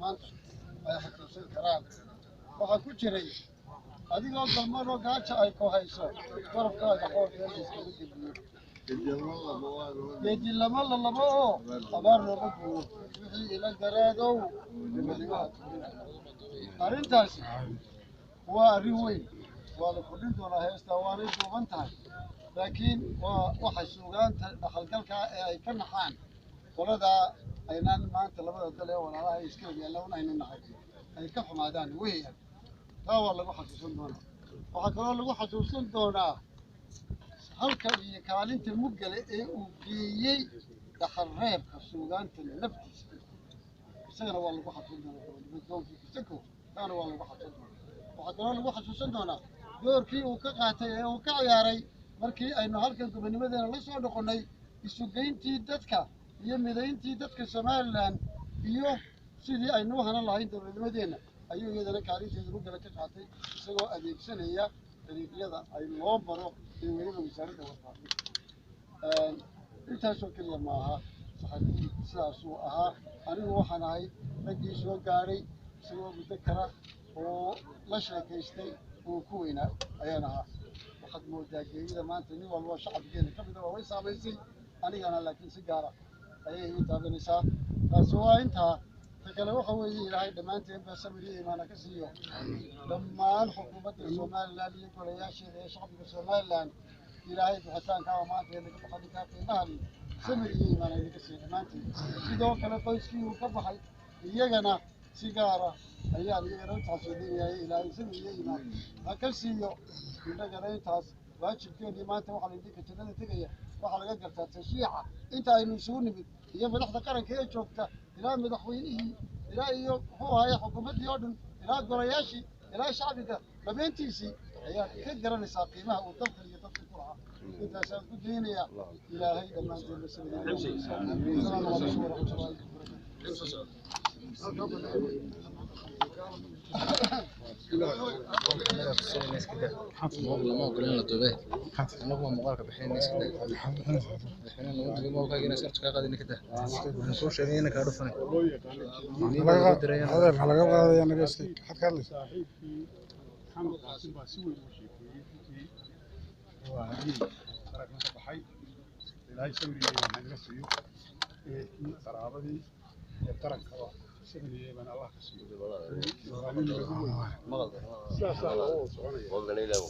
maanta ay xasuusan karaan waxaa ku jiray adigoo galmano gaaja ay ku hayso garabkaaga xooggeeda iskaga dejiyo geedi lama lalabo oo abaar looga guuro wixii ila garaadow arrintaasi waa arrin weyn waa la kordhin doonaa heestaa waanay duuban tahay laakiin waa waxa suugaanta dhaxalgalka ee ay ka naxaan qoladaa aynaan maanta labada dal ee walaalaha iska yaalla aynu nahay ay ka xumaadaan weeyaan taa waa lagu xasuusan doonaa waxaa kaloo lagu xasuusan doonaa halka iyo kaalinta muggale ee uu geeyey dhaxal reebka suugaanta naftiisa isagana waa lagu xasuusan doonaa doonki kisako taana waa lagu xasuusan doonaa waxaa kaloo lagu xasuusan doonaa doorkii uu ka qaatay ee uu ka ciyaaray markii aynu halkan gobonimadeena la soo noqonnay isugeyntii dadka iyo midayntii dadka Somaliland iyo sidii aynu u hanan lahayn dowladnimadeena ayuu iyadana kaalinteeda muggale ka qaatay isagoo adeegsanaya dariiqyada ay loo maro ee weliba wasaaradda warfaafinta intaasoo keliya ma aha saxaafadii sidaasuu ahaa anigu waxaan ahay raggii soo gaadhay isagoo muddo kara oo la sheekaystay uu ku weynaa ayaan ahaa waxaad moodaa geerida maanta nin walba shacabkeena ka mid ah way saamaysay anigana laakiin si gaara ayay ii taabanaysaa taasi waa intaa ta kale waxa weeye ilaahay dhammaanteen baa sabir iyo iimaana ka siiyo dhammaan xukuumadda Somaliland iyo golayaasheeda ee shacbiga Somaliland ilaahay bixitaankaa maanta ee laga baxay ninkaa qiimahan sabir iyo iimaana idinka siiyo dhammaanteen sidoo kale qoyskii uu ka baxay iyagana si gaara ayaan iyagana u taxsiinayay ilaahay sabir iyo iimaan ha ka siiyo innagana intaas waajibkeennii maanta waxaa laydinka jannada tegaya waxaa laga gartaa tashiica inta aynu isugu nimid iyo madaxda qaranka ee joogta ilaa madaxweynihii ilaa iyo muxuu ahaye xukuumaddii oo dhan ilaa golayaashii ilaa shacbiga dhammaantiisii ayaad ka garanaysaa qiimaha uu dalka iyo dadka ku lahaa intaasaan ku daynayaa ilaahay dhammaanteen